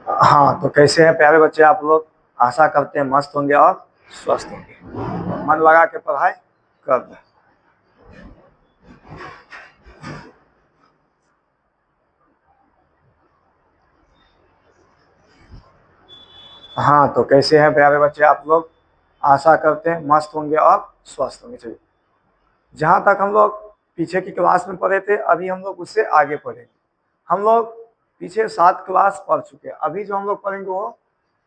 हाँ, तो कैसे हैं प्यारे बच्चे आप लोग। आशा करते हैं मस्त होंगे और स्वस्थ होंगे। मन लगा के पढ़ाई कर दें। हाँ, तो कैसे हैं प्यारे बच्चे आप लोग। आशा करते हैं मस्त होंगे और स्वस्थ होंगे। चलिए, जहाँ तक हम लोग पीछे की क्लास में पढ़े थे, अभी हम लोग उससे आगे पढ़ेंगे। हम लोग पीछे 7 क्लास पढ़ चुके हैं। अभी जो हम लोग पढ़ेंगे वो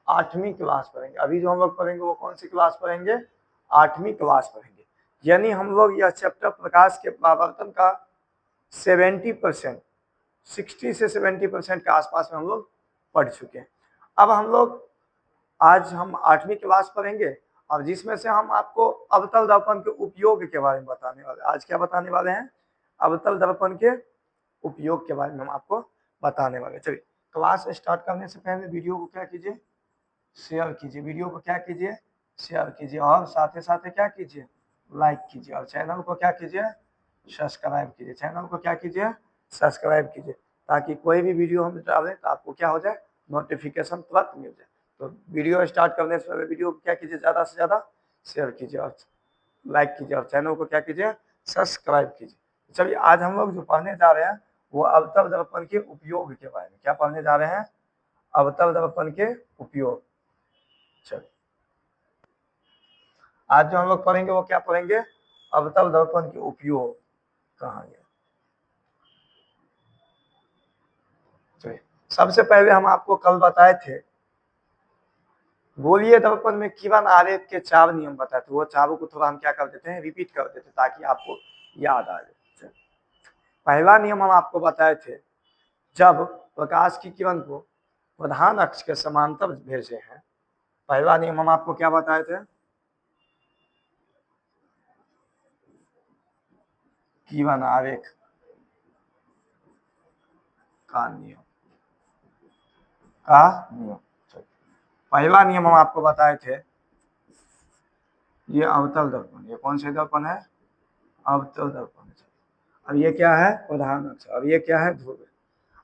8वीं क्लास पढ़ेंगे। अभी जो हम लोग पढ़ेंगे वो कौन सी क्लास पढ़ेंगे? 8वीं क्लास पढ़ेंगे। यानी हम लोग यह चैप्टर प्रकाश के परावर्तन का 70%, 60 से 70% के आसपास में हम लोग पढ़ चुके हैं। अब हम लोग आज हम 8वीं क्लास पढ़ेंगे और जिसमें से हम आपको अवतल दर्पण के उपयोग के बारे में बताने वाले। आज क्या बताने वाले हैं? अवतल दर्पण के उपयोग के बारे में हम आपको बताने वाले। चलिए, क्लास स्टार्ट करने से पहले वीडियो को क्या कीजिए? शेयर कीजिए। वीडियो को क्या कीजिए? शेयर कीजिए। और साथ ही साथ क्या कीजिए? लाइक कीजिए। और चैनल को क्या कीजिए? सब्सक्राइब कीजिए। चैनल को क्या कीजिए? सब्सक्राइब कीजिए, ताकि कोई भी वीडियो हम डालें तो आपको क्या हो जाए? नोटिफिकेशन तुरंत मिल जाए। तो वीडियो स्टार्ट करने से पहले वीडियो को क्या कीजिए? ज़्यादा से ज़्यादा शेयर कीजिए और लाइक कीजिए और चैनल को क्या कीजिए? सब्सक्राइब कीजिए। चलिए, आज हम लोग जो पढ़ने जा रहे हैं वो अवतल दर्पण के उपयोग के बारे में। क्या पढ़ने जा रहे हैं? अवतल दर्पण के उपयोग। चलिए, आज जो हम लोग पढ़ेंगे वो क्या पढ़ेंगे? अवतल दर्पण के उपयोग कहानी। चलिए, सबसे पहले हम आपको कल बताए थे गोलीय दर्पण में किरण आरेख के 4 नियम बताए थे। वो चारों को थोड़ा हम क्या कर देते हैं? रिपीट कर देते हैं, ताकि आपको याद आ जाए। पहला नियम हम आपको बताए थे, जब प्रकाश की किरण को प्रधान अक्ष के समांतर भेजे हैं। पहला नियम हम आपको क्या बताए थे? किरण आरेख का नियम पहला नियम हम आपको बताए थे, ये अवतल दर्पण। ये कौन से दर्पण है? अवतल दर्पण। अब ये क्या है? प्रधान अक्ष। अब ये क्या है? ध्रुव।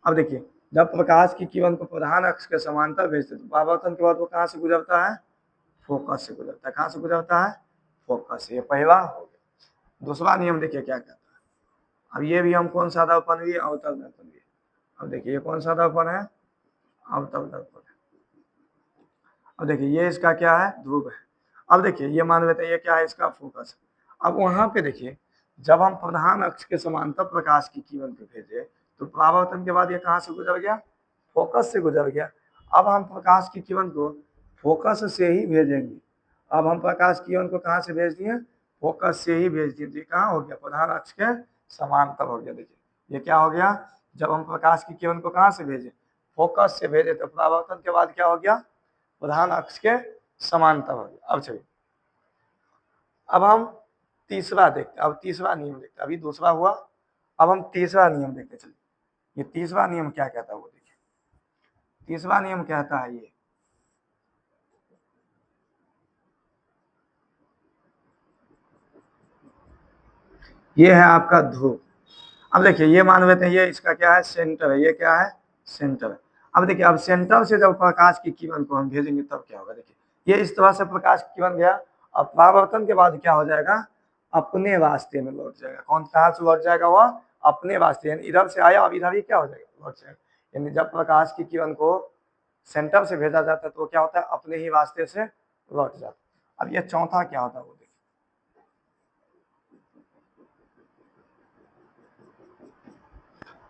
अब देखिए, जब प्रकाश की किरण को प्रधान अक्ष के समांतर भेजते तो परावर्तन के बाद वो कहाँ से गुजरता है? फोकस से गुजरता है। कहाँ से गुजरता है? फोकस से। ये पहला हो गया। दूसरा नियम देखिए क्या कहता है। अब ये भी हम कौन सा दर्पण भी? अवतल दर्पण भी। अब देखिए, ये कौन सा दर्पण है? अवतल दर्पण है। अब देखिए, ये इसका क्या है? ध्रुव है। अब देखिए, ये मान लेते हैं ये क्या है? इसका फोकस। अब वहां पे देखिए, जब हम प्रधान अक्ष के समांतर प्रकाश की किरण को भेजे तो परावर्तन के बाद ये कहाँ से गुजर गया? फोकस से गुजर गया। अब हम प्रकाश की किरण को फोकस से ही भेजेंगे। अब हम प्रकाश की किरण को कहाँ से भेज दिए? फोकस से ही भेज दिए। कहाँ हो गया? प्रधान अक्ष के समांतर हो गया। देखिए, ये क्या हो गया? जब हम प्रकाश की किरण को कहाँ से भेजे? फोकस से भेजे तो परावर्तन के बाद क्या हो गया? प्रधान अक्ष के समांतर हो गया। अब चलिए, अब हम तीसरा देखते। अब तीसरा नियम देखते। अभी दूसरा हुआ, अब हम तीसरा नियम देखते। चलिए, ये तीसरा नियम क्या कहता है वो देखिए। तीसरा नियम कहता है ये है आपका ध्रुव। अब देखिए, ये मान लेते हैं ये इसका क्या है? सेंटर है। ये क्या है? सेंटर है। अब देखिए, अब सेंटर से जब प्रकाश की किरण को हम भेजेंगे तब क्या होगा? देखिए, ये इस तरह से प्रकाश की किरण गया। अब परावर्तन के बाद क्या हो जाएगा? अपने वास्ते में लौट जाएगा। कौन कहाँ से लौट जाएगा? वह अपने वास्ते। यानी इधर से आया, अब इधर ही क्या हो जाएगा? लौट जाएगा। यानी जब प्रकाश की किरण को सेंटर से भेजा जाता है तो क्या होता है? अपने ही वास्ते से लौट जाता है। अब ये चौथा क्या होता है वो देखिए।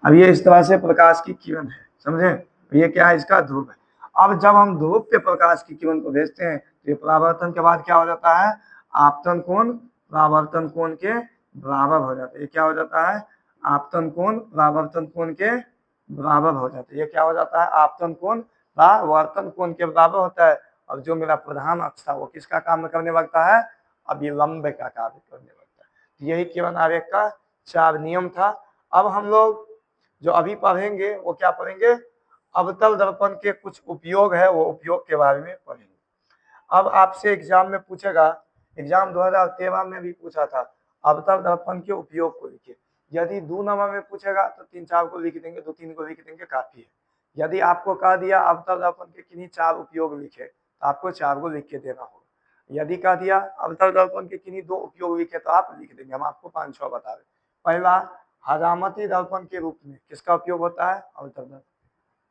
अब ये इस तरह से प्रकाश की किरण है, समझे? ये क्या है? इसका ध्रुव है। अब जब हम ध्रुव पे प्रकाश की किरण को भेजते हैं तो ये परावर्तन के बाद क्या हो जाता है? आपतन कोण परावर्तन कोण के बराबर हो जाता है। ये क्या हो जाता है? आपतन कोण परावर्तन कोण के बराबर हो जाता है। ये क्या हो जाता है? आपतन कोण परावर्तन कोण के बराबर होता है। अब जो मेरा प्रधान अक्ष था वो किसका काम करने लगता है? अभिलंब का कार्य करने लगता है। यही किरण आरेख का 4 नियम था। अब हम लोग जो अभी पढ़ेंगे वो क्या पढ़ेंगे? अवतल दर्पण के कुछ उपयोग है, वो उपयोग के बारे में पढ़ेंगे। अब आपसे एग्जाम में पूछेगा, एग्जाम 2013 में भी पूछा था, अवतल दर्पण के उपयोग को लिखिए। यदि 2 नंबर में पूछेगा तो 3-4 को लिख देंगे, 2-3 को लिख देंगे, काफी है। यदि आपको कह दिया अवतल दर्पण के किन्हीं 4 उपयोग लिखे तो आपको 4 को लिख के देना होगा। यदि कह दिया अवतल दर्पण के किन्हीं 2 उपयोग लिखे तो आप लिख देंगे, हम आपको 5-6 बता रहे। पहला, हजामती दर्पण के रूप में किसका उपयोग होता है? अवतल दर्पण।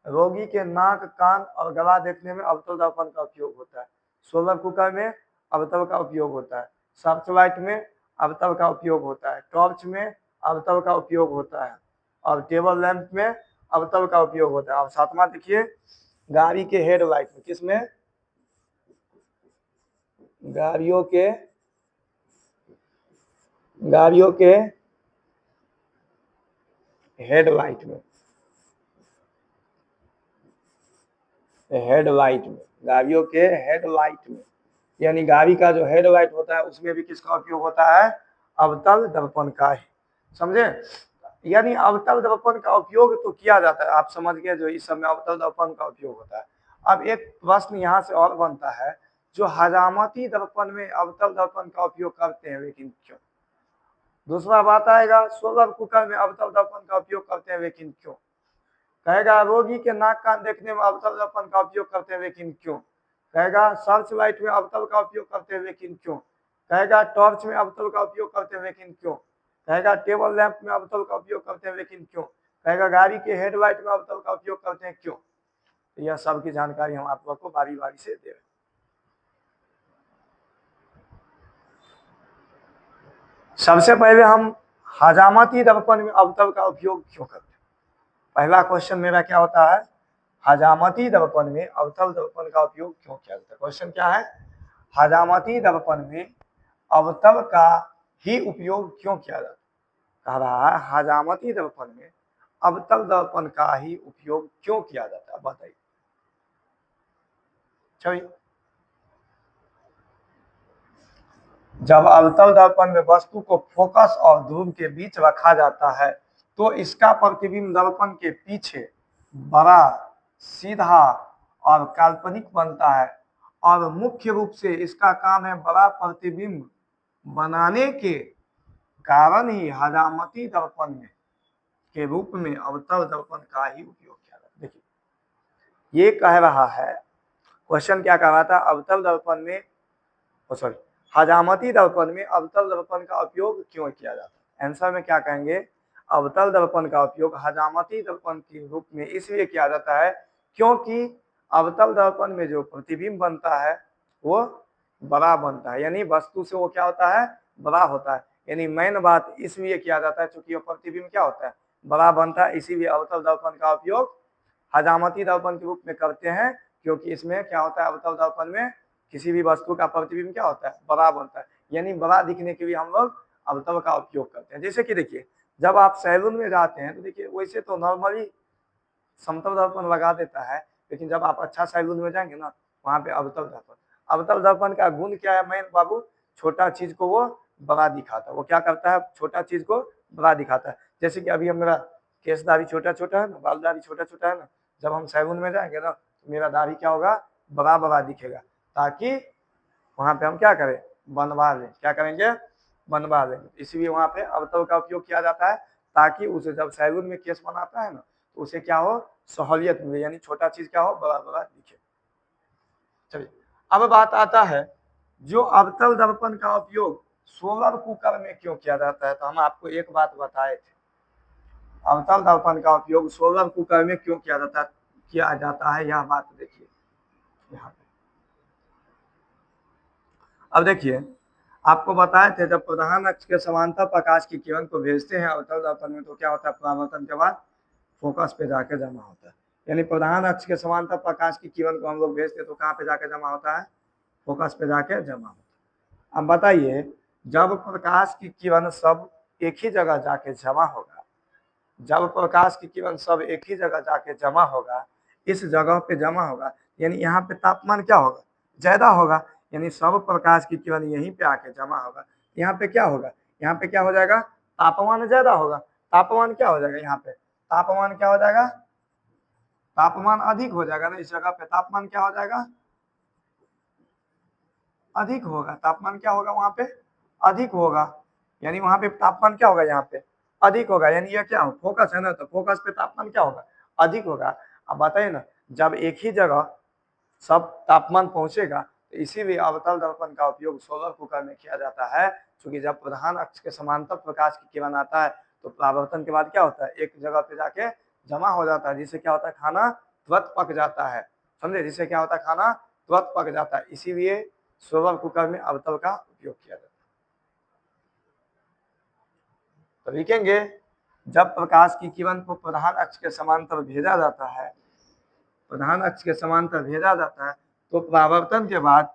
रोगी के नाक, कान और गला देखने में अवतल दर्पण का उपयोग होता है। सोलर कुकर में अवतल का उपयोग होता है। सर्च लाइट में अवतल का उपयोग होता है। टॉर्च में अवतल का उपयोग होता है और टेबल लैंप में अवतल का उपयोग होता है। और सातवां देखिए, गाड़ी के हेडलाइट में, किसमें? गाड़ियों के हेडलाइट में, गाड़ियों के हेडलाइट में, यानी गाड़ी का जो हेडलाइट होता है उसमें भी किसका उपयोग होता है? अवतल दर्पण का ही। समझे? यानी अवतल दर्पण का उपयोग तो किया जाता है, आप समझ गए, जो इस समय अवतल दर्पण का उपयोग होता है। अब एक प्रश्न यहाँ से और बनता है, जो हजामती दर्पण में अवतल दर्पण का उपयोग करते हैं लेकिन क्यों? दूसरा बात आएगा, सोलर कुकर में अवतल दर्पण का उपयोग करते हैं लेकिन क्यों? कहेगा रोगी के नाक कान देखने में अवतल दर्पण का उपयोग करते हैं लेकिन क्यों? कहेगा सर्च लाइट में अवतल का उपयोग करते हैं लेकिन क्यों? कहेगा टॉर्च में अवतल का उपयोग करते हैं लेकिन क्यों? कहेगा टेबल लैंप में अवतल का उपयोग करते हैं लेकिन क्यों? कहेगा गाड़ी के हेडलाइट में अवतल का उपयोग करते हैं क्यों? तो यह सब की जानकारी हम आप लोग को बारी बारी से दे रहे हैं। सबसे पहले हम हजामती दर्पण में अवतल का उपयोग क्यों करते हैं? पहला क्वेश्चन मेरा क्या होता है? हजामती दर्पण में अवतल दर्पण का उपयोग क्यों किया जाता है? क्वेश्चन क्या है? हजामती दर्पण में अवतल का ही उपयोग क्यों किया जाता है? कह रहा है हजामती दर्पण में अवतल दर्पण का ही उपयोग क्यों किया जाता है, बताइए। चलिए, जब अवतल दर्पण में वस्तु को फोकस और ध्रुव के बीच रखा जाता है तो इसका प्रतिबिंब दर्पण के पीछे बड़ा, सीधा और काल्पनिक बनता है, और मुख्य रूप से इसका काम है बड़ा प्रतिबिंब बनाने के कारण ही हजामती दर्पण में के रूप में अवतल दर्पण का ही उपयोग किया जाता है। देखिए, ये कह रहा है, क्वेश्चन क्या कह रहा था? अवतल दर्पण में, सॉरी, हजामती दर्पण में अवतल दर्पण का उपयोग क्यों किया जाता है? आंसर में क्या कहेंगे? अवतल दर्पण का उपयोग हजामती दर्पण के रूप में इसलिए किया जाता है क्योंकि अवतल दर्पण में जो प्रतिबिंब बनता है वो बड़ा बनता है, यानी वस्तु से वो क्या होता है? बड़ा होता है। यानी मेन बात इसलिए किया जाता है क्योंकि वो प्रतिबिंब क्या होता है? बड़ा बनता है, इसीलिए अवतल दर्पण का उपयोग हजामती दर्पण के रूप में करते हैं, क्योंकि इसमें क्या होता है? अवतल दर्पण में किसी भी वस्तु का प्रतिबिंब क्या होता है? बड़ा बनता है, यानी बड़ा दिखने के लिए हम लोग अवतल का उपयोग करते हैं। जैसे कि देखिए, जब आप सैलून में जाते हैं तो देखिए वैसे तो नॉर्मली समतल दर्पण लगा देता है, लेकिन जब आप अच्छा सैलून में जाएंगे ना, वहाँ पे अवतल दर्पण का गुण क्या है? मेन बाबू, छोटा चीज को वो बड़ा दिखाता है। वो क्या करता है? छोटा चीज को बड़ा दिखाता है। जैसे कि अभी मेरा केस दाढ़ी छोटा छोटा है ना, बाल दाढ़ी छोटा छोटा है ना, जब हम सैलून में जाएंगे ना तो मेरा दाढ़ी क्या होगा? बड़ा बड़ा दिखेगा, ताकि वहां पे हम क्या करें? बनवा लें। क्या करेंगे? बनवा लेंगे। इसलिए वहां पे अवतल का उपयोग किया जाता है, ताकि उसे जब सैलून में केस बनाता है ना तो उसे क्या हो? सहूलियत मिले, यानी छोटा चीज क्या हो? बड़ा बड़ा दिखे। चलिए, अब बात आता है, जो अवतल दर्पण का उपयोग सोलर कुकर में क्यों किया जाता है? तो हम आपको एक बात बताए थे, अवतल दर्पण का उपयोग सोलर कुकर में क्यों किया जाता है, यह बात देखिए यहाँ पे। अब देखिए, आपको बताए थे, जब प्रधान अक्ष के समांतर प्रकाश की किरण को भेजते हैं अवतल दर्पण में तो क्या होता है? परावर्तन के बाद फोकस पे जाके जमा होता है। यानी प्रधान अक्ष के समांतर प्रकाश की किरण को हम लोग भेजते तो कहाँ पे जाके जमा होता है? फोकस पे जाके जमा होता है। अब बताइए, जब प्रकाश की किरण सब एक ही जगह जाके जमा होगा, जब प्रकाश की किरण सब एक ही जगह जाके जमा होगा, इस जगह पे जमा होगा, यानी यहाँ पे तापमान क्या होगा? ज्यादा होगा, यानी सब प्रकाश की किरण यहीं पे आके जमा होगा। यहाँ पे क्या होगा? यहाँ पे क्या हो जाएगा? तापमान ज्यादा होगा। तापमान क्या हो जाएगा? यहाँ पे तापमान क्या हो जाएगा? तापमान अधिक हो जाएगा ना। इस जगह पे तापमान क्या हो जाएगा? अधिक होगा। तापमान क्या होगा? वहां पे अधिक होगा, यानी वहां पे तापमान क्या होगा? यहाँ पे अधिक होगा, यानी ये क्या हो? फोकस है ना, तो फोकस पे तापमान क्या होगा? अधिक होगा। अब बताइए ना, जब एक ही जगह सब तापमान पहुंचेगा तो इसीलिए अवतल दर्पण का उपयोग सोलर कुकर में किया जाता है, क्योंकि जब प्रधान अक्ष के समांतर प्रकाश की किरण आता है तो परावर्तन के बाद क्या होता है, एक जगह पे जाके जमा हो जाता है, जिससे क्या होता है, खाना तुरंत पक जाता है, समझे, जिससे क्या होता है, खाना तुरंत पक जाता है, इसीलिए सोलर कुकर में अवतल का उपयोग किया जाता है। तो लिखेंगे, जब प्रकाश की किरण को प्रधान अक्ष के समांतर भेजा जाता है, प्रधान अक्ष के समांतर भेजा जाता है तो परावर्तन के बाद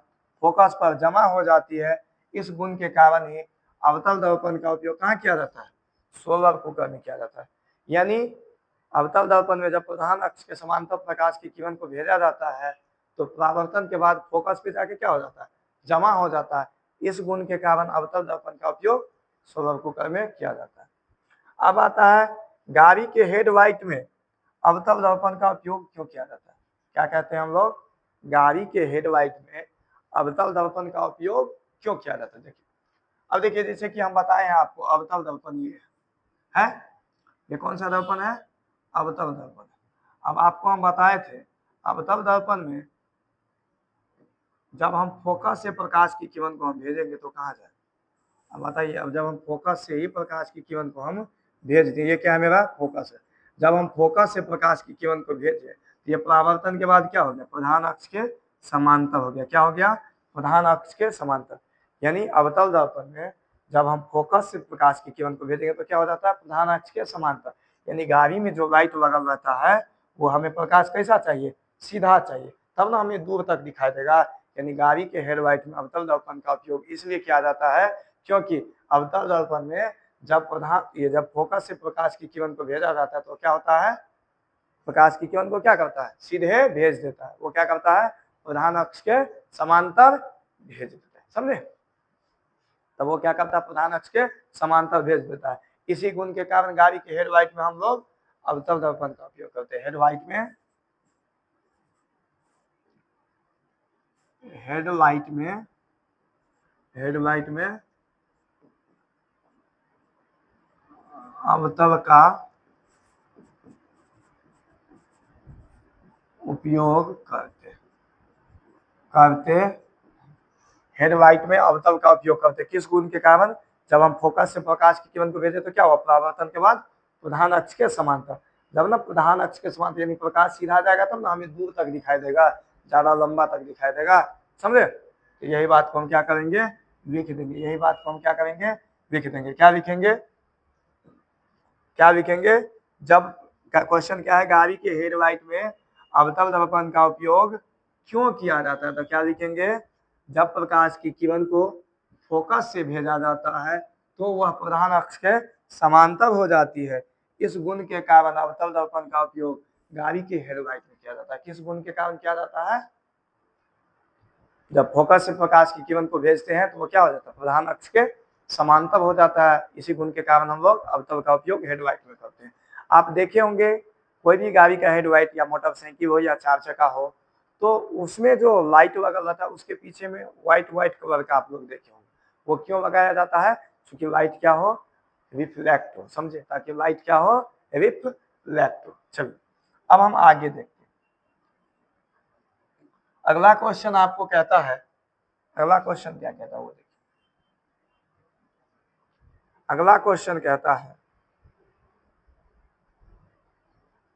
फोकस पर जमा हो जाती है। इस गुण के कारण ही अवतल दर्पण का उपयोग कहाँ किया जाता है, सोलर कुकर में किया जाता है। यानी अवतल दर्पण में जब प्रधान अक्ष के समांतर प्रकाश की किरण को भेजा जाता है तो परावर्तन के बाद फोकस पे जाके क्या हो जाता है, जमा हो जाता है। इस गुण के कारण अवतल दर्पण का उपयोग सोलर कुकर में किया जाता है। अब आता है, गाड़ी के हेडलाइट में अवतल दर्पण का उपयोग क्यों किया जाता है? क्या कहते हैं हम लोग, गाड़ी के हेडलाइट में अवतल दर्पण का उपयोग क्यों किया जाता है? देखिए, अब देखिए, जैसे कि हम बताए हैं आपको, अवतल दर्पण ये है, ये कौन सा दर्पण है, अवतल दर्पण। अब आपको हम बताए थे, अवतल दर्पण में जब हम फोकस से प्रकाश की किरण को हम भेजेंगे तो कहाँ जाए, अब बताइए, अब जब हम फोकस से ही प्रकाश की किरण को हम भेज दें, ये क्या है, मेरा फोकस है, जब हम फोकस से प्रकाश की किरण को भेजें तो ये परावर्तन के बाद क्या हो गया, प्रधान अक्ष के समांतर हो गया, क्या हो गया, प्रधान अक्ष के समांतर। यानी अवतल दर्पण में जब हम फोकस से प्रकाश की किरण को भेजेंगे तो क्या हो जाता है, प्रधान अक्ष के समांतर। यानी गाड़ी में जो लाइट लगा रहता है वो हमें प्रकाश कैसा चाहिए, सीधा चाहिए, तब ना हमें दूर तक दिखाई देगा। यानी गाड़ी के हेडलाइट में अवतल दर्पण का उपयोग इसलिए किया जाता है क्योंकि अवतल दर्पण में जब फोकस से प्रकाश की किरण को भेजा जाता है तो क्या होता है, प्रकाश की किरण को क्या करता है, सीधे भेज देता है, वो क्या करता है, प्रधान अक्ष के समांतर भेज देता है, समझे, तब वो क्या करता है, प्रधान अक्ष के समांतर भेज देता है। इसी गुण के कारण गाड़ी के हेडलाइट में हम लोग अवतल दर्पण का उपयोग करते हैं। हेडलाइट में अवतल का उपयोग करते हेडलाइट में अवतल का उपयोग करते, किस गुण के कारण, जब हम फोकस से प्रकाश की किरण को भेजे तो क्या हुआ, परावर्तन के बाद प्रधान अक्ष के समांतर। जब ना प्रधान अक्ष के समांतर यानी प्रकाश सीधा जाएगा तब ना हमें दूर तक दिखाई देगा, ज्यादा लंबा तक दिखाई देगा, समझे। तो यही बात को हम क्या करेंगे, लिख देंगे, यही बात को हम क्या करेंगे, लिख देंगे। क्या लिखेंगे, जब क्वेश्चन क्या है, गाड़ी के हेडलाइट में अवतल दर्पण का उपयोग क्यों किया जाता है, तो क्या लिखेंगे, जब प्रकाश की किरण को फोकस से भेजा जाता है तो वह प्रधान अक्ष के समांतर हो जाती है। इस गुण के कारण अवतल दर्पण का उपयोग गाड़ी के हेडलाइट में किया जाता है। किस गुण के कारण किया जाता है, जब फोकस से प्रकाश की किरण को भेजते हैं तो वो क्या हो जाता है, प्रधान अक्ष के समांतर हो जाता है। इसी गुण के कारण हम लोग अवतल का उपयोग हेडलाइट में करते हैं। आप देखे होंगे कोई भी गाड़ी का हेडलाइट या मोटरसाइकिल हो या चार चक्का हो तो उसमें जो लाइट लगा रहता है उसके पीछे में व्हाइट कलर का आप लोग देखे होंगे, वो क्यों लगाया जाता है, क्योंकि लाइट क्या हो, रिफ्लेक्ट हो, समझे, ताकि लाइट क्या हो, रिफ्लेक्ट हो। चलिए अब हम आगे देखते हैं। अगला क्वेश्चन आपको कहता है, अगला क्वेश्चन क्या कहता है वो देखिए। अगला क्वेश्चन कहता है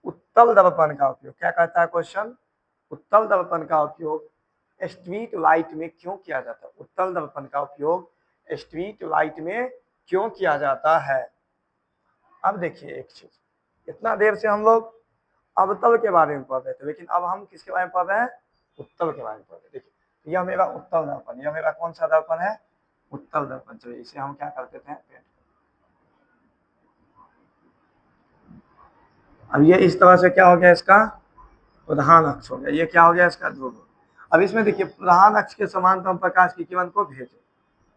उत्तल दर्पण का उपयोग, क्या कहता है क्वेश्चन, उत्तल दर्पण का उपयोग स्ट्रीट लाइट में क्यों किया जाता है, उत्तल दर्पण का उपयोग स्ट्रीट लाइट में क्यों किया जाता है। अब देखिए एक चीज, इतना देर से हम लोग अवतल के बारे में पढ़ रहे थे, लेकिन अब हम किसके बारे में पढ़ रहे हैं, उत्तल के बारे में पढ़ रहे हैं। देखिए यह मेरा उत्तल दर्पण, यह मेरा कौन सा दर्पण है, उत्तल दर्पण। चलिए इसे हम क्या करते थे, अब ये इस तरह से क्या हो गया, इसका प्रधान अक्ष हो गया, ये क्या हो गया, इसका ध्रुव। अब इसमें देखिए प्रधान अक्ष के समांतर हम प्रकाश की किरण को भेजे,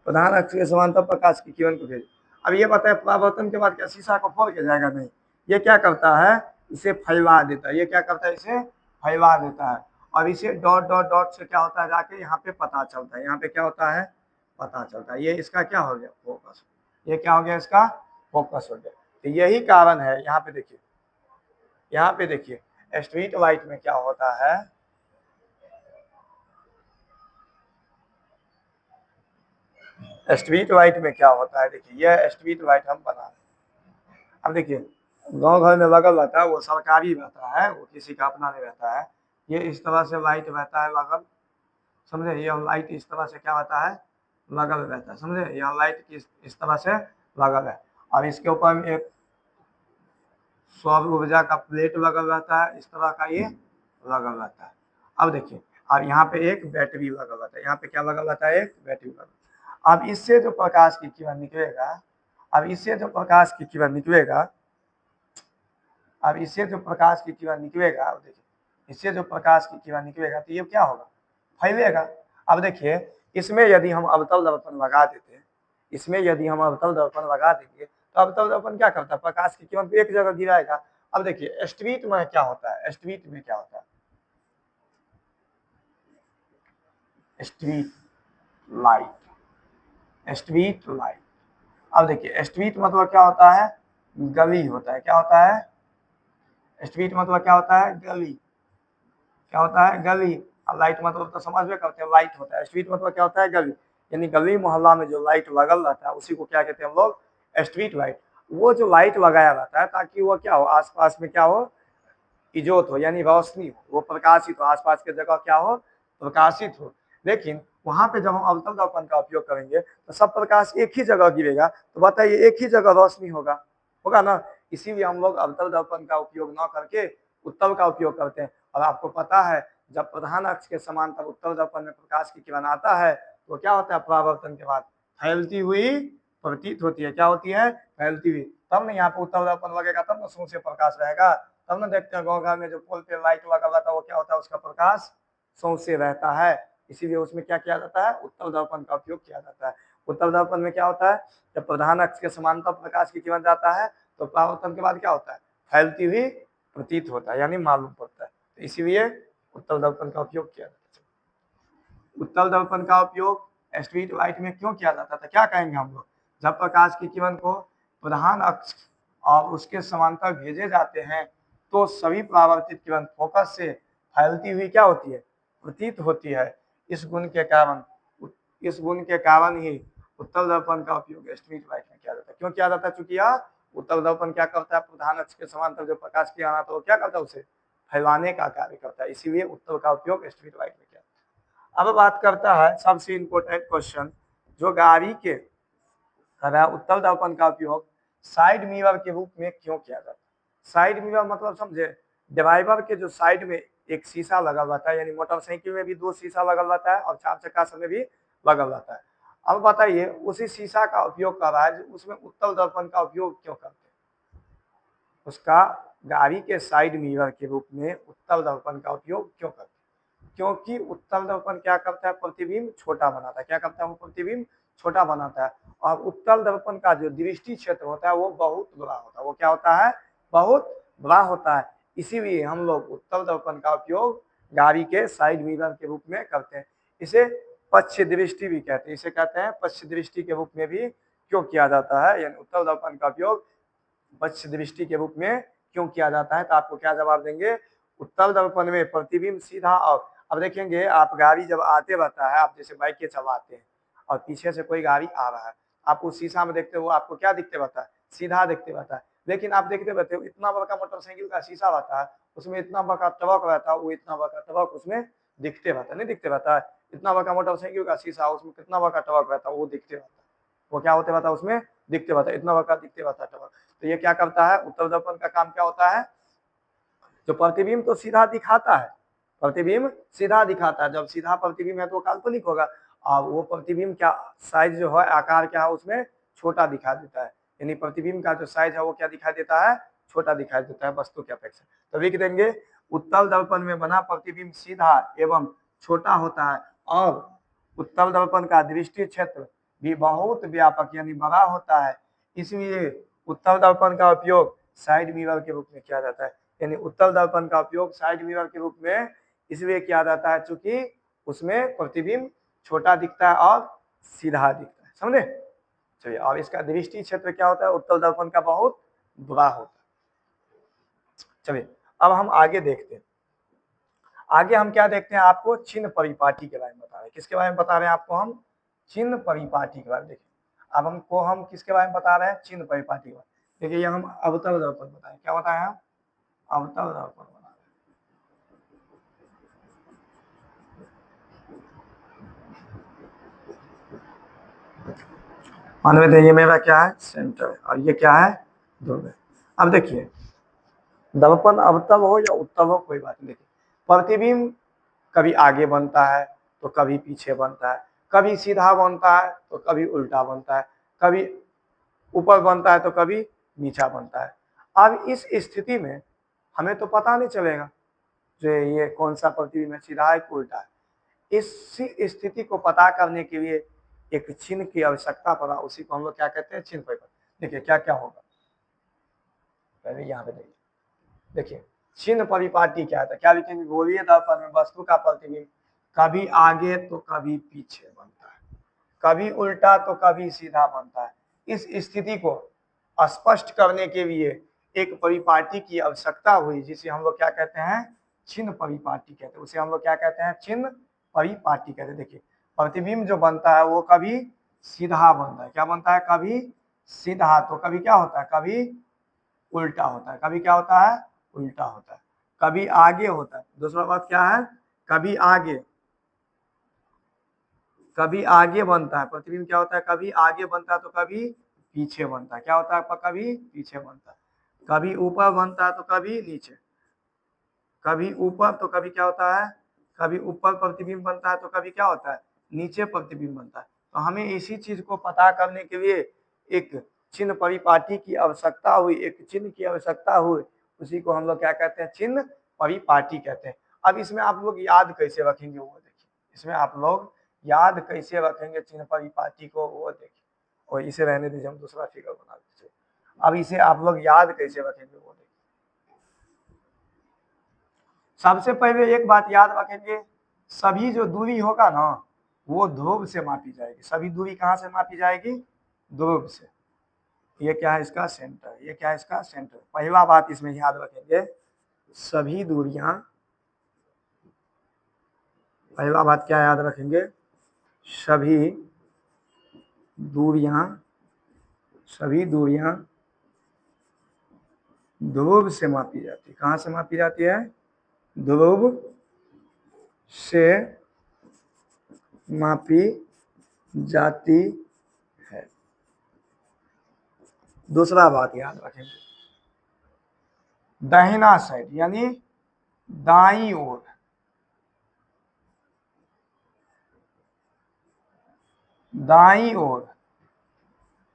प्रधान अक्ष के समांतर प्रकाश की किरण को भेजे। अब ये बताए परावर्तन के बाद क्या शीशा को फोड़ के जाएगा, नहीं, ये क्या करता है, इसे फैला देता है, ये क्या करता है, इसे फैला देता है। और इसे डॉट डॉट डॉट से क्या होता है, जाके यहाँ पे पता चलता है, यहाँ पे क्या होता है, पता चलता है। ये इसका क्या हो गया, फोकस, ये क्या हो गया, इसका फोकस हो गया। तो यही कारण है, यहाँ पे देखिए स्ट्रीट लाइट में क्या होता है, स्ट्रीट लाइट में क्या होता है, देखिए यह स्ट्रीट लाइट हम बना रहे हैं। अब देखिए गांव घर में लगल रहता है, वो सरकारी रहता है, वो किसी का अपना नहीं रहता है। ये इस तरह से लाइट रहता है लगल, समझे, ये लाइट इस तरह से क्या होता है, लगल रहता है, समझे, यह लाइट इस तरह से लगल है। और इसके ऊपर में एक सौर ऊर्जा का प्लेट लगल रहता है, इस तरह का ये लगल रहता है। अब देखिए, अब यहाँ पे एक बैटरी लगल रहता है, यहाँ पे क्या लगल रहता है, एक बैटरी लगल। अब इससे जो प्रकाश की किरण निकलेगा, अब इससे जो प्रकाश की किरण निकलेगा, अब इससे जो प्रकाश की किरण निकलेगा, अब देखिए इससे जो प्रकाश की किरण निकलेगा तो ये क्या होगा, फैलेगा। अब देखिए इसमें यदि हम अवतल दर्पण लगा देते, इसमें यदि हम अवतल दर्पण लगा देंगे तो अवतल दर्पण क्या करता है, प्रकाश की किरण एक जगह गिराएगा। अब देखिए स्ट्रीट में क्या होता है, स्ट्रीट में क्या होता है, स्ट्रीट लाइट, स्ट्रीट लाइट। अब देखिए स्ट्रीट मतलब क्या होता है, गली होता है, क्या होता है, स्ट्रीट मतलब क्या होता है, गली, क्या होता है, गली। अब लाइट मतलब तो समझ में करते हैं, लाइट होता है, स्ट्रीट मतलब क्या होता है, गली, यानी गली मोहल्ला में जो लाइट लगल रहता है उसी को क्या कहते हैं हम लोग, स्ट्रीट लाइट। वो जो लाइट लगाया रहता है ताकि वो क्या हो, आसपास में क्या हो, इजोत हो, यानी रोशनी हो, वो प्रकाशित हो, आसपास के जगह क्या हो, प्रकाशित हो। लेकिन वहां पे जब हम अवतल दर्पण का उपयोग करेंगे तो सब प्रकाश एक ही जगह गिरेगा, तो बताइए एक ही जगह रोशनी होगा, होगा ना। इसीलिए हम लोग अवतल दर्पण का उपयोग न करके उत्तल का उपयोग करते हैं। और आपको पता है जब प्रधान अक्ष के समांतर उत्तल दर्पण में प्रकाश की किरण आता है तो क्या होता है, परावर्तन के बाद फैलती हुई प्रतीत होती है, क्या होती है, फैलती हुई। तब ना यहाँ पे उत्तल दर्पण लगेगा, तब ना सूर्य से प्रकाश रहेगा, तब ना देखते हैं गाँव घर में जो पोल पे लाइट लगा रहता है वो क्या होता है, उसका प्रकाश सौंसे रहता है। इसीलिए उसमें क्या किया जाता है, उत्तल दर्पण का उपयोग किया जाता है। उत्तल दर्पण में क्या होता है, जब प्रधान अक्ष के समांतर प्रकाश की किरण जाता है तो परावर्तन के बाद क्या होता है, फैलती हुई प्रतीत होता है, यानी मालूम पड़ता है। तो इसीलिए उत्तल दर्पण का उपयोग किया जाता है। उत्तल दर्पण का उपयोग स्ट्रीट लाइट में क्यों किया जाता था, क्या कहेंगे हम लोग, जब प्रकाश की किरण को प्रधान अक्ष और उसके समांतर भेजे जाते हैं तो सभी परावर्तित किरण फोकस से फैलती हुई क्या होती है, प्रतीत होती है। इस गुण के कारण, इस गुण के कारण ही उत्तल दर्पण का उपयोग स्ट्रीट लाइट में किया जाता है। क्यों किया जाता है, चूंकि यह उत्तल दर्पण क्या करता है, प्रधान अक्ष के समांतर जो प्रकाश की किरण आता है वो क्या करता है, उसे फैलाने का कार्य करता है, इसीलिए उत्तल का उपयोग स्ट्रीट लाइट में किया जाता है। अब बात करता है सबसे इंपॉर्टेंट क्वेश्चन, जो गाड़ी के उत्तल दर्पण का उपयोग साइड मिरर के रूप में क्यों किया जाता है। साइड मिरर मतलब समझे, ड्राइवर के जो साइड में एक शीशा लगा रहता है, यानी मोटरसाइकिल में भी दो शीशा लगा रहता है और चार चक्का सब में भी लगा रहता है। अब बताइए उसी शीशा का उपयोग कर रहा है, उसमें उत्तल दर्पण का उपयोग क्यों करते हैं, उसका गाड़ी के साइड मिरर के रूप में उत्तल दर्पण का उपयोग क्यों करते हैं, क्योंकि उत्तल दर्पण क्या करता है, प्रतिबिंब छोटा बनाता है, क्या करता है, वो प्रतिबिंब छोटा बनाता है। और उत्तल दर्पण का जो दृष्टि क्षेत्र होता है वो बहुत बड़ा होता है, वो क्या होता है, बहुत बड़ा होता है। इसीलिए हम लोग उत्तल दर्पण का उपयोग गाड़ी के साइड मिरर के रूप में करते हैं। इसे पक्ष दृष्टि भी कहते हैं, इसे कहते हैं पक्ष दृष्टि के रूप में भी क्यों किया जाता है, यानी उत्तल दर्पण का उपयोग पक्ष दृष्टि के रूप में क्यों किया जाता है। तो आपको क्या जवाब देंगे, उत्तल दर्पण में प्रतिबिंब सीधा। और अब देखेंगे आप गाड़ी जब आते रहता है, आप जैसे बाइक के चलाते हैं और पीछे से कोई गाड़ी आ रहा है, आप उस शीशा में देखते हो आपको क्या दिखते रहता है, सीधा दिखते रहता है। लेकिन आप देखते रहते हो इतना बड़ा मोटरसाइकिल का शीशा रहता है, उसमें इतना बड़ा ट्रक रहता है, वो इतना बड़ा ट्रक उसमें दिखते रहता है, नहीं दिखते रहता है। इतना बड़ा मोटरसाइकिल का शीशा, उसमें कितना बड़ा ट्रक रहता है, वो दिखते रहता है, वो क्या होते रहता है, उसमें दिखते रहता है, इतना बड़ा दिखते रहता है ट्रक। तो ये क्या करता है, उत्तल दर्पण का काम क्या होता है, जो प्रतिबिंब तो सीधा दिखाता है, प्रतिबिंब सीधा दिखाता है, जब सीधा प्रतिबिंब है तो काल्पनिक होगा, और वो प्रतिबिंब क्या साइज जो है, आकार क्या है, उसमें छोटा दिखा देता है, यानी प्रतिबिंब का जो साइज है वो क्या दिखाई देता है, छोटा दिखाई देता है वस्तु के अपेक्षा। तो लिख देंगे उत्तल दर्पण में बना प्रतिबिंब सीधा एवं छोटा होता है और उत्तल दर्पण का दृष्टि क्षेत्र भी बहुत व्यापक यानी बड़ा होता है, इसलिए उत्तल दर्पण का उपयोग साइड मिरर के रूप में किया जाता है। यानी उत्तल दर्पण का उपयोग साइड मिरर के रूप में इसलिए किया जाता है क्योंकि उसमें प्रतिबिंब छोटा दिखता है और सीधा दिखता है, समझे। चलिए, और इसका दृष्टि क्षेत्र क्या होता है, उत्तल दर्पण का बहुत बड़ा होता है। चलिए अब हम आगे देखते हैं, आगे हम क्या देखते हैं, आपको चिन्ह परिपाटी के बारे में बता रहे हैं। किसके बारे में बता रहे हैं आपको हम? चिन्ह परिपाटी के बारे में। देखिए अब हम किसके बारे में बता रहे हैं? चिन्ह परिपाटी के बारे में। देखिए ये हम अवतल दर्पण बताएं, क्या बताया हम? अवतल दर्पण बता रहे हैं। मानवे ये मेरा क्या है? सेंटर, और ये क्या है? ध्रुव। अब देखिए दर्पण अवतल हो या उत्तल हो कोई बात नहीं। देखिए प्रतिबिंब कभी आगे बनता है तो कभी पीछे बनता है, कभी सीधा बनता है तो कभी उल्टा बनता है, कभी ऊपर बनता है तो कभी नीचा बनता है। अब इस स्थिति में हमें तो पता नहीं चलेगा जो ये कौन सा प्रतिबिंब है, सीधा है कि उल्टा है। इस स्थिति को पता करने के लिए एक चिन्ह की आवश्यकता पड़ा, उसी को हम लोग क्या कहते हैं? चिन्ह परिपाटी। देखिए क्या क्या होगा, पहले यहाँ पे देखिए चिन्ह परिपाटी क्या है? क्या लिखेंगे? गोलीय दर्पण में वस्तु का प्रतिबिंब कभी आगे तो कभी पीछे बनता है, कभी उल्टा तो कभी सीधा बनता है। इस स्थिति को स्पष्ट करने के लिए एक परिपाटी की आवश्यकता हुई, जिसे हम लोग क्या कहते हैं? चिन्ह परिपाटी कहते हैं। उसे हम लोग क्या कहते हैं? चिन्ह परिपाटी कहते हैं। देखिए प्रतिबिंब जो बनता है वो कभी सीधा बनता है, क्या बनता है? कभी सीधा, तो कभी क्या होता है? कभी उल्टा होता है, कभी क्या होता है? उल्टा होता है, कभी आगे होता है। दूसरा बात क्या है? कभी आगे, कभी आगे बनता है प्रतिबिंब, क्या होता है? कभी आगे बनता है तो कभी पीछे बनता है, क्या होता है? कभी पीछे बनता है, कभी ऊपर बनता है तो कभी नीचे, कभी ऊपर तो कभी क्या होता है? कभी ऊपर प्रतिबिंब बनता है तो कभी क्या होता है? नीचे प्रतिबिंब बनता है। तो हमें इसी चीज को पता करने के लिए एक चिन्ह परिपाटी की आवश्यकता हुई, एक चिन्ह की आवश्यकता हुई, उसी को हम लोग क्या कहते हैं? चिन्ह परिपाटी कहते हैं। अब इसमें आप लोग याद कैसे रखेंगे वो देखिए, इसमें आप लोग याद कैसे रखेंगे चिन्ह परिपाटी को वो देखिए, और इसे रहने दीजिए, हम दूसरा फिगर बना दीजिए। अब इसे आप लोग याद कैसे रखेंगे वो देखिए। सबसे पहले एक बात याद रखेंगे, सभी जो दूरी होगा ना वो ध्रुव से मापी जाएगी। सभी दूरी कहाँ से मापी जाएगी? ध्रुव से। ये क्या है? इसका सेंटर। ये क्या है? इसका सेंटर। पहला बात इसमें याद रखेंगे, सभी दूरियां, पहला बात क्या याद रखेंगे? सभी दूरियां, सभी दूरियां ध्रुव से मापी जाती है। कहाँ से मापी जाती है? ध्रुव से मापी जाती है। दूसरा बात याद रखेंगे, दाहिना साइड यानी दाईं ओर, दाईं ओर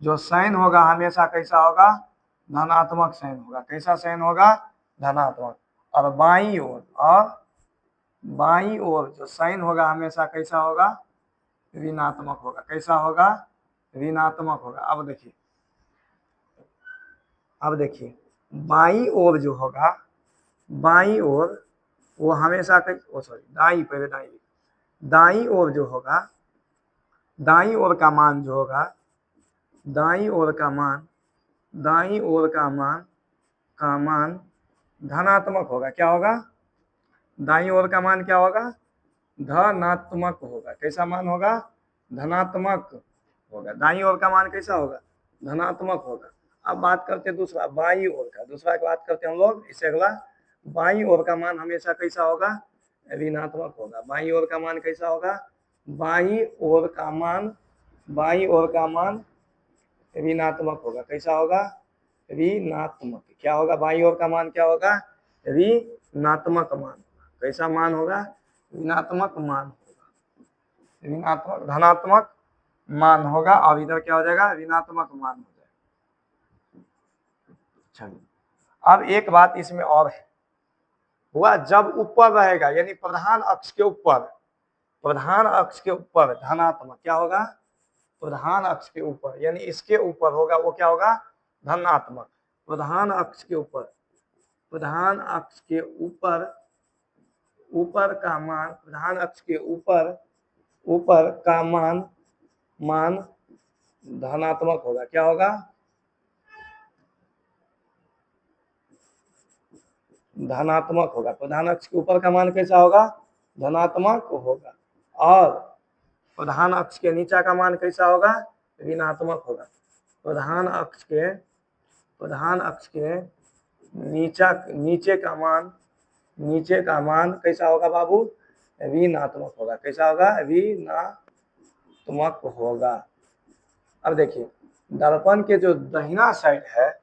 जो साइन होगा हमेशा कैसा होगा? धनात्मक साइन होगा। कैसा साइन होगा? धनात्मक। और बाईं ओर, और बाईं ओर जो साइन होगा हमेशा कैसा होगा? ऋणात्मक होगा। कैसा होगा? ऋणात्मक होगा। अब देखिए, अब देखिए बाईं ओर जो होगा, बाईं ओर वो हमेशा सॉरी दाईं, पहले दाईं, दाईं ओर जो होगा, दाईं ओर का मान जो होगा, दाईं ओर का मान, दाईं ओर का मान धनात्मक होगा। क्या होगा? दाईं ओर का मान क्या होगा? धनात्मक होगा। कैसा मान होगा? धनात्मक होगा। दाईं ओर का मान कैसा होगा? धनात्मक होगा। अब बात करते हैं दूसरा, बाईं ओर का। दूसरा की बात करते हैं हम लोग, इससे अगला, बाईं ओर का मान हमेशा कैसा होगा? ऋणात्मक होगा। बाईं ओर का मान कैसा होगा? बाईं ओर का मान, बाईं ओर का मान ऋणात्मक होगा। कैसा होगा? ऋणात्मक। क्या होगा? बाईं ओर का मान क्या होगा? ऋणात्मक मान। कैसा मान होगा? ऋणात्मक मान होगा। ऋणात्मक, धनात्मक मान होगा, और इधर क्या हो जाएगा? ऋणात्मक मान हो जाएगा। चलिए अब एक बात इसमें और है, हुआ जब ऊपर रहेगा यानी प्रधान अक्ष के ऊपर, प्रधान अक्ष के ऊपर धनात्मक, क्या होगा? प्रधान अक्ष के ऊपर यानी इसके ऊपर होगा, वो क्या होगा? धनात्मक। प्रधान अक्ष के ऊपर, प्रधान अक्ष के ऊपर, ऊपर का मान, प्रधान अक्ष के ऊपर, ऊपर का मान, मान धनात्मक होगा। क्या होगा? धनात्मक होगा। प्रधान अक्ष के ऊपर का मान कैसा होगा? धनात्मक होगा। और प्रधान अक्ष के नीचे का मान कैसा होगा? ऋणात्मक होगा। प्रधान अक्ष के नीचे का मान कैसा होगा बाबू? ऋणात्मक होगा। कैसा होगा? ऋणात्मक होगा। अब देखिए, दर्पण के जो दाहिना साइड है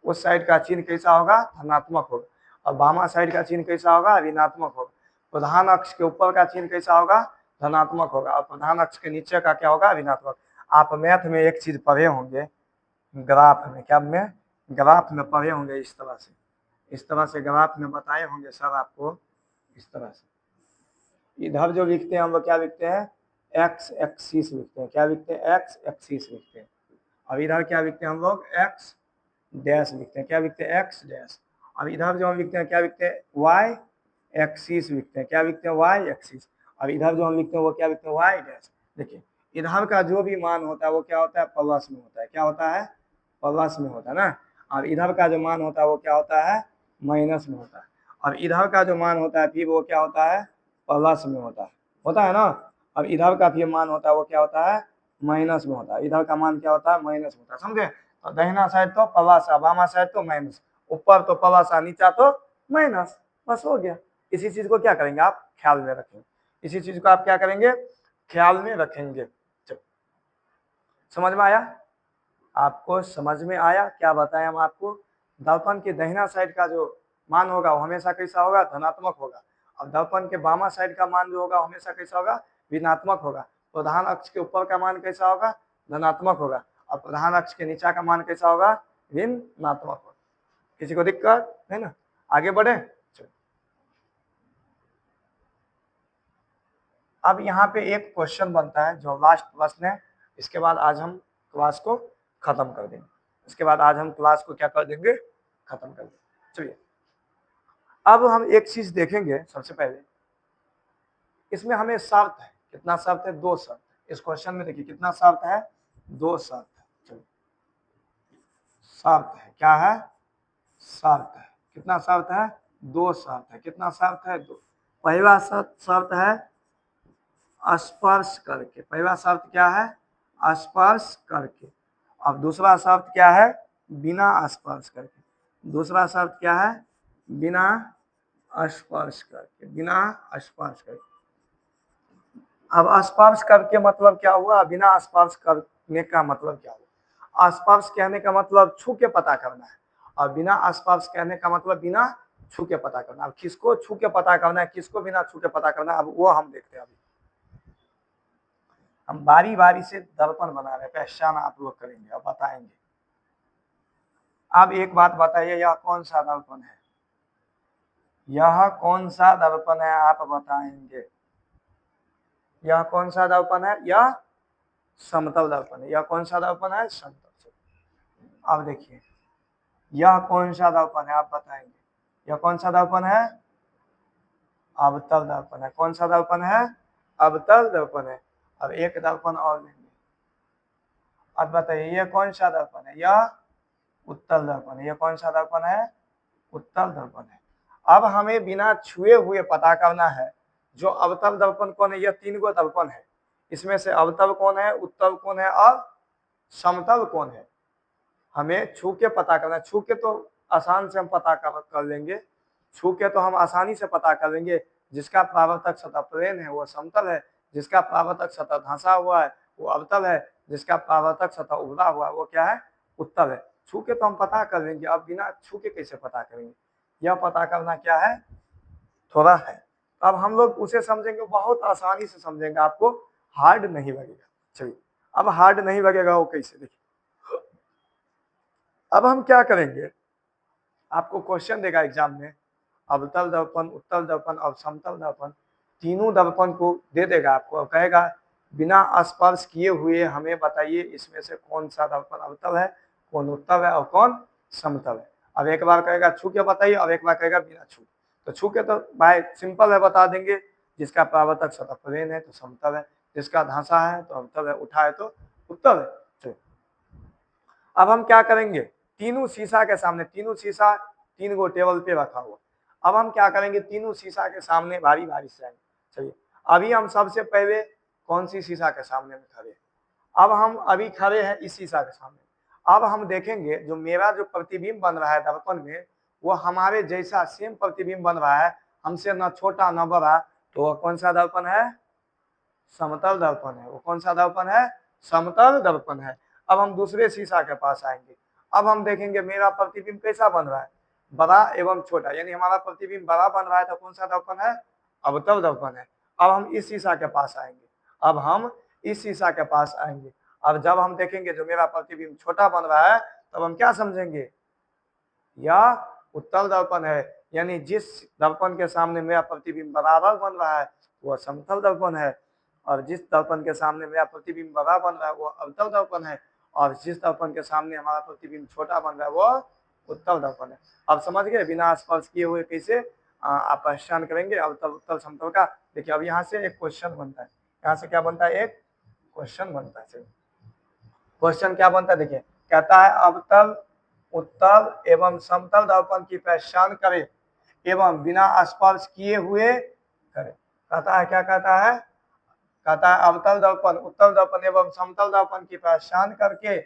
उस साइड का चिन्ह कैसा होगा? धनात्मक होगा। और बामा साइड का चिन्ह कैसा होगा? ऋणात्मक होगा। प्रधान अक्ष के ऊपर का चिन्ह कैसा होगा? धनात्मक होगा। और प्रधान अक्ष के नीचे का क्या होगा? ऋणात्मक। आप मैथ में एक चीज पढ़े होंगे, ग्राफ में, क्या में? ग्राफ में पढ़े होंगे। इस तरह से ग्राफ में बताए होंगे सर आपको। इस तरह से इधर जो लिखते हैं हम लोग क्या लिखते हैं? एक्स एक्सिस लिखते हैं। क्या लिखते हैं? एक्स एक्सिस लिखते हैं। और इधर क्या लिखते हैं हम लोग? एक्स डैश लिखते हैं। क्या लिखते हैं? X dash. और इधर जो हम लिखते हैं क्या लिखते हैं? वाई एक्सिस लिखते हैं। क्या लिखते हैं? Y axis. और इधर जो हम लिखते हैं वो क्या लिखते हैं? Y dash. देखिए, इधर का जो भी मान होता है वो क्या होता है? प्लस में होता है। क्या होता है? प्लस में होता है ना। और इधर का जो मान होता है वो क्या होता है? माइनस में होता है। और इधर का जो मान होता है फिर वो क्या होता है? प्लस में होता है ना। और इधर का फिर मान होता है वो क्या होता है? माइनस में होता है। इधर का मान क्या होता है? माइनस में होता है। समझे? तो दाहिना साइड तो प्लस, बामा साइड तो माइनस, ऊपर तो प्लस, नीचा तो माइनस। बस हो गया। इसी चीज को क्या करेंगे आप? ख्याल में रखेंगे। इसी चीज को आप क्या करेंगे? ख्याल में रखेंगे। चलो, समझ में आया? आपको समझ में आया? क्या बताएं हम आपको? दर्पण के दाहिना साइड का जो मान होगा वो हमेशा कैसा होगा? धनात्मक होगा। और दर्पण के बामा साइड का मान जो होगा हमेशा कैसा होगा? ऋणात्मक होगा। प्रधान अक्ष के ऊपर का मान कैसा होगा? धनात्मक होगा। और प्रधान अक्ष के नीचे का मान कैसा होगा? ऋणात्मक होगा। किसी को दिक्कत है ना? आगे बढ़े। अब यहाँ पे एक क्वेश्चन बनता है जो लास्ट प्रश्न है। इसके बाद आज हम क्लास को खत्म कर देंगे। क्या कर देंगे? खत्म कर देंगे। चलिए, अब हम एक चीज देखेंगे। सबसे पहले इसमें हमें शर्त है। कितना शर्त है? 2 शर्त। इस क्वेश्चन में देखिए कितना शर्त है? 2 शर्त है। चलिए, शर्त है। क्या है? शर्त है। कितना शर्त है? 2 शर्त है। कितना शर्त है? 2। पहला शर्त है स्पर्श करके। पहला शर्त क्या है? स्पर्श करके। अब दूसरा शर्त क्या है? बिना स्पर्श करके। दूसरा शर्त क्या है? बिना स्पर्श करके। बिना स्पर्श करके। अब स्पर्श करके मतलब क्या हुआ? बिना स्पर्श करने का मतलब क्या हुआ? स्पर्श कहने का मतलब छू के पता करना है। और बिना स्पर्श कहने का मतलब बिना छू के पता करना। अब किसको छू के पता करना है, किसको बिना छू के पता करना है, अब वो हम देखते हैं। अभी हम बारी बारी से दर्पण बना रहे, पहचान आप लोग करेंगे और बताएंगे। अब एक बात बताइए, यह कौन सा दर्पण है? यह कौन सा दर्पण है? आप बताएंगे। यह कौन सा दर्पण है? यह समतल दर्पण है। यह कौन सा दर्पण है? समतल। अब देखिए, यह कौन सा दर्पण है? आप बताएंगे। यह कौन सा दर्पण है? अवतल दर्पण है। कौन सा दर्पण है? अवतल दर्पण है। अब एक दर्पण और लेंगे। अब बताइए, यह कौन सा दर्पण है? यह उत्तल दर्पण है। यह कौन सा दर्पण है? उत्तल दर्पण है। अब हमें बिना छुए हुए पता करना है जो अवतल दर्पण कौन है। यह 3 गो दर्पण है। इसमें से अवतल कौन है, उत्तल कौन है और समतल कौन है? हमें छू के पता करना है। छू के तो आसान से हम पता कर लेंगे। छू के तो हम आसानी से पता कर लेंगे। जिसका परावर्तक सतह प्लेन है वो समतल है। जिसका परावर्तक सतह धंसा हुआ है वो अवतल है। जिसका परावर्तक सतह उभरा हुआ है वो क्या है? उत्तल है। छू के तो हम पता कर लेंगे। अब बिना छू के कैसे पता करेंगे? यह पता करना क्या है? थोड़ा है। अब हम लोग उसे समझेंगे, बहुत आसानी से समझेंगे, आपको हार्ड नहीं लगेगा। चलिए, अब हार्ड नहीं लगेगा वो कैसे? देखिए, अब हम क्या करेंगे, आपको क्वेश्चन देगा एग्जाम में, अवतल दर्पण, उत्तल दर्पण और समतल दर्पण, तीनों दर्पण को दे देगा आपको और कहेगा बिना स्पर्श किए हुए हमें बताइए इसमें से कौन सा दर्पण अवतल है, कौन उत्तल है और कौन समतल है। अब एक बार कहेगा छू के बताइए और एक बार कहेगा बिना छू। तो छू के तो भाई सिंपल है, बता देंगे। जिसका परावर्तक सतह प्लेन है तो समतल है, जिसका धंसा है तो अवतल है, उठा है तो उत्तल है। अब हम क्या करेंगे, तीनों शीशा के सामने, तीनों शीशा 3 गो टेबल पे रखा हुआ। अब हम क्या करेंगे, तीनों शीशा के सामने बारी बारी से आएंगे। चलिए अभी हम सबसे पहले कौन सी शीशा के सामने में खड़े, अब हम अभी खड़े हैं इस शीशा के सामने। अब हम देखेंगे जो मेरा जो प्रतिबिंब बन रहा है दर्पण में, वो हमारे जैसा सेम प्रतिबिंब बन रहा है, हमसे न छोटा न बड़ा, तो वह कौन सा दर्पण है, समतल दर्पण है। वो कौन सा दर्पण है, समतल दर्पण है। अब हम दूसरे शीशा के पास आएंगे, अब हम देखेंगे मेरा प्रतिबिंब कैसा बन रहा है, बड़ा एवं छोटा, यानी हमारा प्रतिबिंब बड़ा बन रहा है तो कौन सा दर्पण है, अवतल दर्पण है। अब हम इस शीशा के पास आएंगे, अब हम इस शीशा के पास आएंगे, अब जब हम देखेंगे जो मेरा प्रतिबिंब छोटा बन रहा है, तब हम क्या समझेंगे, यह उत्तल दर्पण है, यानी जिस दर्पण के सामने मेरा प्रतिबिंब बराबर बन रहा है वह समतल दर्पण है, और जिस दर्पण के सामने मेरा प्रतिबिंब बड़ा बन रहा है वो अवतल दर्पण है, और जिस दर्पण के सामने हमारा प्रतिबिंब छोटा बन रहा है वो उत्तल दर्पण है। अब समझ गए, बिना स्पर्श किए हुए कैसे आप पहचान करेंगे अवतल उत्तल समतल का। देखिए अब यहाँ से एक क्वेश्चन बनता है, यहाँ से क्या बनता है, एक क्वेश्चन बनता है। क्वेश्चन क्या बनता है, देखिए कहता है अवतल उत्तल एवं समतल दर्पण की पहचान करें एवं बिना स्पर्श किए हुए करें। कहता है, क्या कहता है, कहता है अवतल दर्पण उत्तल दर्पण एवं समतल दर्पण की पहचान करके,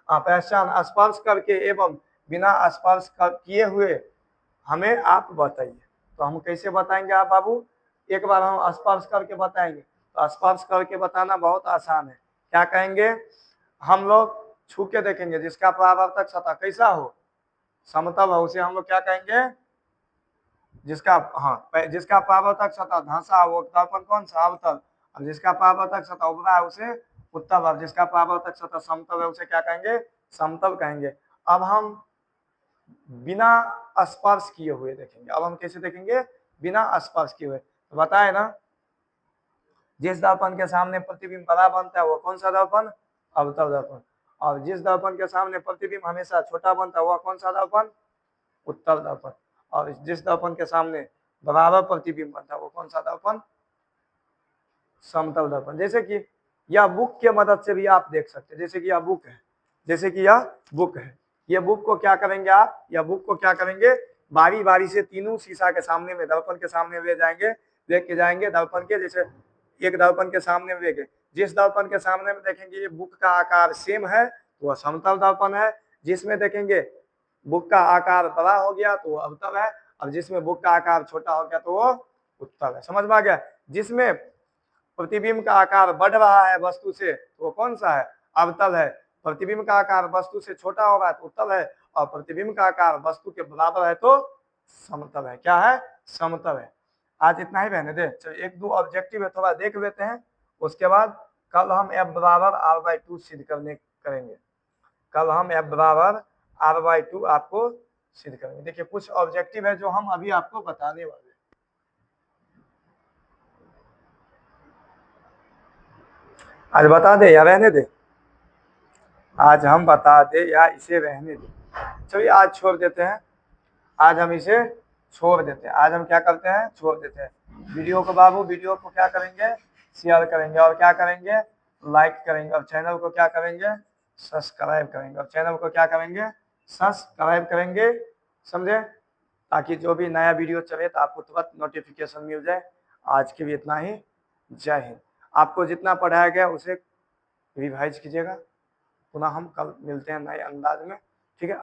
पहचान स्पर्श करके एवं बिना स्पर्श किए हुए हमें आप बताइए। तो हम कैसे बताएंगे आप बाबू, एक बार हम स्पर्श करके बताएंगे। तो स्पर्श करके बताना बहुत आसान है। क्या कहेंगे, हम लोग छू के देखेंगे, जिसका परावर्तक सतह कैसा हो, समतल हो, उसे हम लोग क्या कहेंगे, जिसका जिसका परावर्तक सतह धंसा वो दर्पण कौन सा, अवतल। अब जिसका परावर्तक सतह उभरा है उसे उत्तल, और जिसका परावर्तक सतह समतल है उसे क्या कहेंगे, समतल कहेंगे। अब हम बिना स्पर्श किए हुए देखेंगे, अब हम कैसे देखेंगे, बिना स्पर्श किए हुए। तो बताए ना, जिस दर्पण के सामने प्रतिबिंब बड़ा बनता है वो कौन सा दर्पण, अवतल दर्पण, और जिस दर्पण के सामने प्रतिबिंब हमेशा छोटा बनता है वह कौन सा दर्पण, उत्तल दर्पण, और जिस दर्पण के सामने बराबर प्रतिबिंब बनता है वो कौन सा दर्पण, समतल दर्पण। जैसे कि यह बुक की मदद से भी आप देख सकते हैं, जैसे कि यह बुक है, जैसे कि यह बुक है, ये बुक को क्या करेंगे आप, यह बुक को क्या करेंगे, बारी बारी से तीनों शीशा के सामने में दर्पण के सामने ले जाएंगे, लेके जाएंगे दर्पण के, जैसे एक दर्पण के सामने में लेके, जिस दर्पण के सामने में देखेंगे ये बुक का आकार सेम है तो वह समतल दर्पण है, जिसमें देखेंगे बुक का आकार बड़ा हो गया तो वो अवतल है, और जिसमें बुक का आकार छोटा हो गया तो वो उत्तल है। समझ में आ गया, जिसमें प्रतिबिंब का आकार बढ़ रहा है वस्तु से तो वो कौन सा है, अवतल है। प्रतिबिंब का आकार वस्तु से छोटा हो रहा है तो उत्तल है, और प्रतिबिंब का आकार वस्तु के बराबर है तो समतल है। क्या है, समतल है। आज इतना ही रहने दे, चलो एक दो ऑब्जेक्टिव है थोड़ा देख लेते हैं, उसके बाद कल हम f बराबर r/2 सिद्ध करेंगे। कल हम f बराबर r/2 आपको सिद्ध करेंगे। देखिए कुछ ऑब्जेक्टिव है जो हम अभी आपको बताने वाले हैं। आज बता दे या रहने दे, आज हम बता दे या इसे रहने दे, चलिए आज छोड़ देते हैं, आज हम इसे छोड़ देते हैं। आज हम क्या करते हैं, छोड़ देते हैं वीडियो को। बाबू वीडियो को क्या करेंगे, शेयर करेंगे, और क्या करेंगे, लाइक करेंगे, और चैनल को क्या करेंगे, सब्सक्राइब करेंगे, और चैनल को क्या करेंगे, सब्सक्राइब करेंगे, समझे, ताकि जो भी नया वीडियो चले तो आपको तुरंत नोटिफिकेशन मिल जाए। आज के लिए इतना ही, जय हिंद। आपको जितना पढ़ाया गया उसे रिवाइज कीजिएगा, पुनः हम कल मिलते हैं नए अंदाज में, ठीक है।